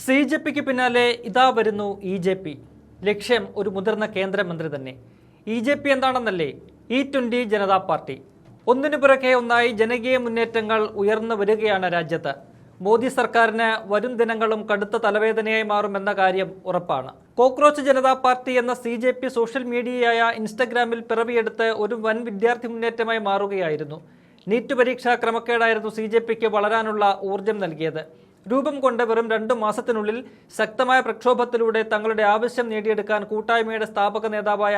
CJPക്ക് പിന്നാലെ ഇതാ വരുന്നു EJP. ലക്ഷ്യം ഒരു മുതിർന്ന കേന്ദ്രമന്ത്രി തന്നെ. EJP എന്താണെന്നല്ലേ? E20 Janata party. ഒന്നിനു പിറകെ ഒന്നായി ജനകീയ മുന്നേറ്റങ്ങൾ ഉയർന്നു വരികയാണ് രാജ്യത്ത്. മോദി സർക്കാരിന് വരും ദിനങ്ങളും കടുത്ത തലവേദനയായി മാറുമെന്ന കാര്യം ഉറപ്പാണ്. കോക്രോച്ച് ജനതാ പാർട്ടി എന്ന CJP സോഷ്യൽ മീഡിയയായ ഇൻസ്റ്റഗ്രാമിൽ പിറവിയെടുത്ത് ഒരു വൻ വിദ്യാർത്ഥി മുന്നേറ്റമായി മാറുകയായിരുന്നു. നീറ്റ് പരീക്ഷാ ക്രമക്കേടായിരുന്നു CJPക്ക് വളരാനുള്ള ഊർജം നൽകിയത്. രൂപം കൊണ്ട് വെറും 2 മാസത്തിനുള്ളിൽ ശക്തമായ പ്രക്ഷോഭത്തിലൂടെ തങ്ങളുടെ ആവശ്യം നേടിയെടുക്കാൻ കൂട്ടായ്മയുടെ സ്ഥാപക നേതാവായ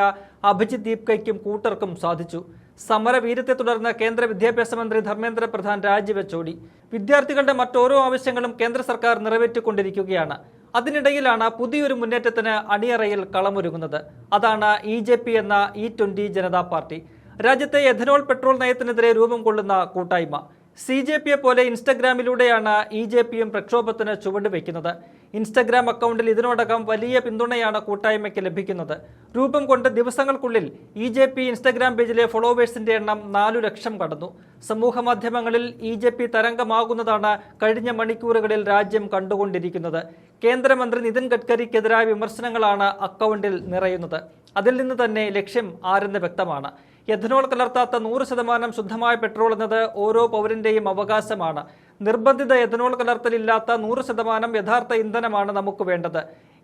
അഭിജിത് ദീപ്കയ്ക്കും കൂട്ടർക്കും സാധിച്ചു. സമരവീര്യത്തെ തുടർന്ന് കേന്ദ്ര വിദ്യാഭ്യാസ മന്ത്രി ധർമ്മേന്ദ്ര പ്രധാൻ രാജിവെച്ചോടി. വിദ്യാർത്ഥികളുടെ മറ്റോരോ ആവശ്യങ്ങളും കേന്ദ്ര സർക്കാർ നിറവേറ്റിക്കൊണ്ടിരിക്കുകയാണ്. അതിനിടയിലാണ് പുതിയൊരു മുന്നേറ്റത്തിന് അണിയറയിൽ കളമൊരുങ്ങുന്നത്. അതാണ് EJP എന്ന E20 ജനതാ പാർട്ടി. രാജ്യത്തെ എഥനോൾ പെട്രോൾ നയത്തിനെതിരെ രൂപം കൊള്ളുന്ന കൂട്ടായ്മ. CJPയെ പോലെ ഇൻസ്റ്റഗ്രാമിലൂടെയാണ് EJPയും പ്രക്ഷോഭത്തിന് ചുവടുവെക്കുന്നത്. ഇൻസ്റ്റഗ്രാം അക്കൗണ്ടിൽ ഇതിനോടകം വലിയ പിന്തുണയാണ് കൂട്ടായ്മയ്ക്ക് ലഭിക്കുന്നത്. രൂപം കൊണ്ട് ദിവസങ്ങൾക്കുള്ളിൽ EJP ഇൻസ്റ്റഗ്രാം പേജിലെ ഫോളോവേഴ്സിന്റെ എണ്ണം 4 ലക്ഷം കടന്നു. സമൂഹ മാധ്യമങ്ങളിൽ EJP തരംഗമാകുന്നതാണ് കഴിഞ്ഞ മണിക്കൂറുകളിൽ രാജ്യം കണ്ടുകൊണ്ടിരിക്കുന്നത്. കേന്ദ്രമന്ത്രി നിതിൻ ഗഡ്കരിക്കെതിരായ വിമർശനങ്ങളാണ് അക്കൗണ്ടിൽ നിറയുന്നത്. അതിൽ നിന്ന് തന്നെ ലക്ഷ്യം ആരെന്ന് വ്യക്തമാണ്. എഥനോൾ കലർത്താത്ത 100% ശുദ്ധമായ പെട്രോൾ എന്നത് ഓരോ പൗരന്റെയും അവകാശമാണ്. നിർബന്ധിത എഥനോൾ കലർത്തലില്ലാത്ത 100% യഥാർത്ഥ ഇന്ധനമാണ് നമുക്ക് വേണ്ടത്.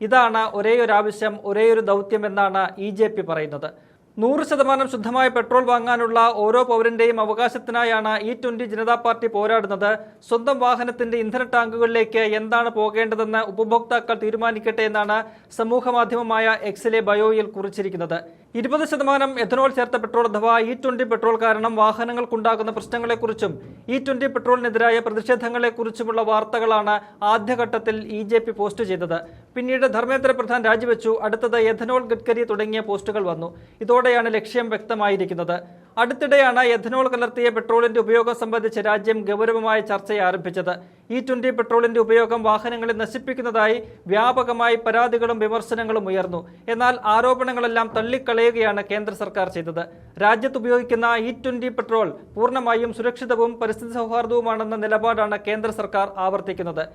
ഇതാണ് ഒരേയൊരു ആവശ്യം, ഒരേയൊരു ദൗത്യം എന്നാണ് EJP പറയുന്നത്. 100% ശുദ്ധമായ പെട്രോൾ വാങ്ങാനുള്ള ഓരോ പൗരന്റെയും അവകാശത്തിനായാണ് E20 ജനതാ പാർട്ടി പോരാടുന്നത്. സ്വന്തം വാഹനത്തിന്റെ ഇന്ധന ടാങ്കുകളിലേക്ക് എന്താണ് പോകേണ്ടതെന്ന് ഉപഭോക്താക്കൾ തീരുമാനിക്കട്ടെ എന്നാണ് സമൂഹ മാധ്യമമായ എക്സിലെ ബയോയിൽ കുറിച്ചിരിക്കുന്നത്. 20% എഥനോൾ ചേർത്ത പെട്രോൾ അഥവാ E20 പെട്രോൾ കാരണം വാഹനങ്ങൾക്കുണ്ടാകുന്ന പ്രശ്നങ്ങളെക്കുറിച്ചും E20 പെട്രോളിനെതിരായ പ്രതിഷേധങ്ങളെക്കുറിച്ചുമുള്ള വാർത്തകളാണ് ആദ്യഘട്ടത്തിൽ EJP പോസ്റ്റ് ചെയ്തത്. പിന്നീട് ധർമ്മേന്ദ്ര പ്രധാൻ രാജിവെച്ചു. അടുത്തത് എഥനോൾ ഗഡ്കരി തുടങ്ങിയ പോസ്റ്റുകൾ വന്നു. ഇതോടെയാണ് ലക്ഷ്യം വ്യക്തമായിരിക്കുന്നത്. അടുത്തിടെയാണ് എഥനോൾ കലർത്തിയ പെട്രോളിന്റെ ഉപയോഗം സംബന്ധിച്ച് രാജ്യം ഗൗരവമായ ചർച്ചയെ ആരംഭിച്ചത്. E20 പെട്രോളിന്റെ ഉപയോഗം വാഹനങ്ങളെ നശിപ്പിക്കുന്നതായി വ്യാപകമായി പരാതികളും വിമർശനങ്ങളും ഉയർന്നു. എന്നാൽ ആരോപണങ്ങളെല്ലാം തള്ളിക്കളയുകയാണ് കേന്ദ്ര സർക്കാർ ചെയ്തത്. രാജ്യത്ത് ഉപയോഗിക്കുന്ന E20 പെട്രോൾ പൂർണ്ണമായും സുരക്ഷിതവും പരിസ്ഥിതി സൗഹാർദ്ദവുമാണെന്ന നിലപാടാണ് കേന്ദ്ര സർക്കാർ ആവർത്തിക്കുന്നത്.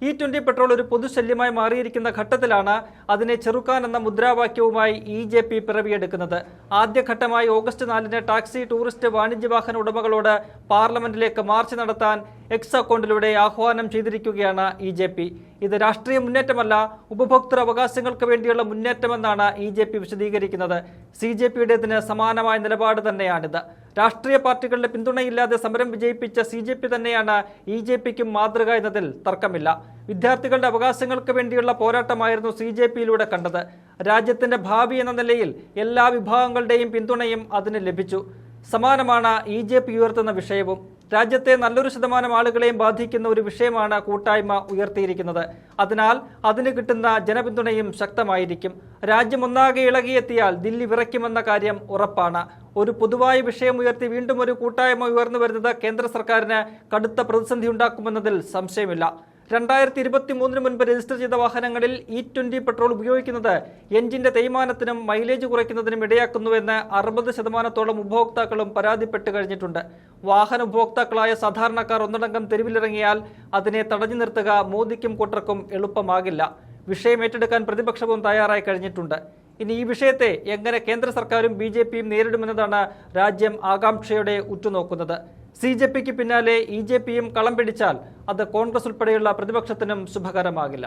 E20 പെട്രോൾ ഒരു പൊതുശല്യമായി മാറിയിരിക്കുന്ന ഘട്ടത്തിലാണ് അതിനെ ചെറുക്കാനെന്ന മുദ്രാവാക്യവുമായി EJP പിറവിയെടുക്കുന്നത്. ആദ്യഘട്ടമായി ഓഗസ്റ്റ് 4-ന് ടാക്സി, ടൂറിസ്റ്റ്, വാണിജ്യവാഹന ഉടമകളോട് പാർലമെന്റിലേക്ക് മാർച്ച് നടത്താൻ എക്സ് അക്കൗണ്ടിലൂടെ ആഹ്വാനം ചെയ്തിരിക്കുകയാണ് EJP. ഇത് രാഷ്ട്രീയ മുന്നേറ്റമല്ല, ഉപഭോക്തൃ അവകാശങ്ങൾക്ക് വേണ്ടിയുള്ള മുന്നേറ്റമെന്നാണ് EJP വിശദീകരിക്കുന്നത്. CJPയുടേതിന് സമാനമായ നിലപാട് തന്നെയാണിത്. രാഷ്ട്രീയ പാർട്ടികളുടെ പിന്തുണയില്ലാതെ സമരം വിജയിപ്പിച്ച CJP തന്നെയാണ് EJPക്കും മാതൃക എന്നതിൽ തർക്കമില്ല. വിദ്യാർത്ഥികളുടെ അവകാശങ്ങൾക്ക് വേണ്ടിയുള്ള പോരാട്ടമായിരുന്നു CJPയിലൂടെ കണ്ടത്. രാജ്യത്തിന്റെ ഭാവി എന്ന നിലയിൽ എല്ലാ വിഭാഗങ്ങളുടെയും പിന്തുണയും അതിന് ലഭിച്ചു. സമാനമാണ് EJP ഉയർത്തുന്ന വിഷയവും. രാജ്യത്തെ നല്ലൊരു ശതമാനം ആളുകളെയും ബാധിക്കുന്ന ഒരു വിഷയമാണ് കൂട്ടായ്മ ഉയർത്തിയിരിക്കുന്നത്. അതിനാൽ അതിന് കിട്ടുന്ന ജനപിന്തുണയും ശക്തമായിരിക്കും. രാജ്യം ഒന്നാകെ ഇളകിയെത്തിയാൽ ദില്ലി വിറയ്ക്കുമെന്ന കാര്യം ഉറപ്പാണ്. ഒരു പൊതുവായ വിഷയം ഉയർത്തി വീണ്ടും ഒരു കൂട്ടായ്മ ഉയർന്നു വരുന്നത് കേന്ദ്ര സർക്കാരിന് കടുത്ത പ്രതിസന്ധി ഉണ്ടാക്കുമെന്നതിൽ സംശയമില്ല. 2023 മുൻപ് രജിസ്റ്റർ ചെയ്ത വാഹനങ്ങളിൽ E20 പെട്രോൾ ഉപയോഗിക്കുന്നത് എഞ്ചിന്റെ തേയ്മാനത്തിനും മൈലേജ് കുറയ്ക്കുന്നതിനും ഇടയാക്കുന്നുവെന്ന് 60%-ഓളം ഉപഭോക്താക്കളും പരാതിപ്പെട്ട് കഴിഞ്ഞിട്ടുണ്ട്. വാഹന ഉപഭോക്താക്കളായ സാധാരണക്കാർ ഒന്നടങ്കം തെരുവിലിറങ്ങിയാൽ അതിനെ തടഞ്ഞു നിർത്തുക മോദിക്കും കൂട്ടർക്കും എളുപ്പമാകില്ല. വിഷയം ഏറ്റെടുക്കാൻ പ്രതിപക്ഷവും തയ്യാറായി കഴിഞ്ഞിട്ടുണ്ട്. ഇനി ഈ വിഷയത്തെ എങ്ങനെ കേന്ദ്ര സർക്കാരും BJPയും നേരിടുമെന്നതാണ് രാജ്യം ആകാംക്ഷയോടെ ഉറ്റുനോക്കുന്നത്. CJPക്ക് പിന്നാലെ EJPയും കളം പിടിച്ചാൽ അത് കോൺഗ്രസ് ഉൾപ്പെടെയുള്ള പ്രതിപക്ഷത്തിനും ശുഭകരമാകില്ല.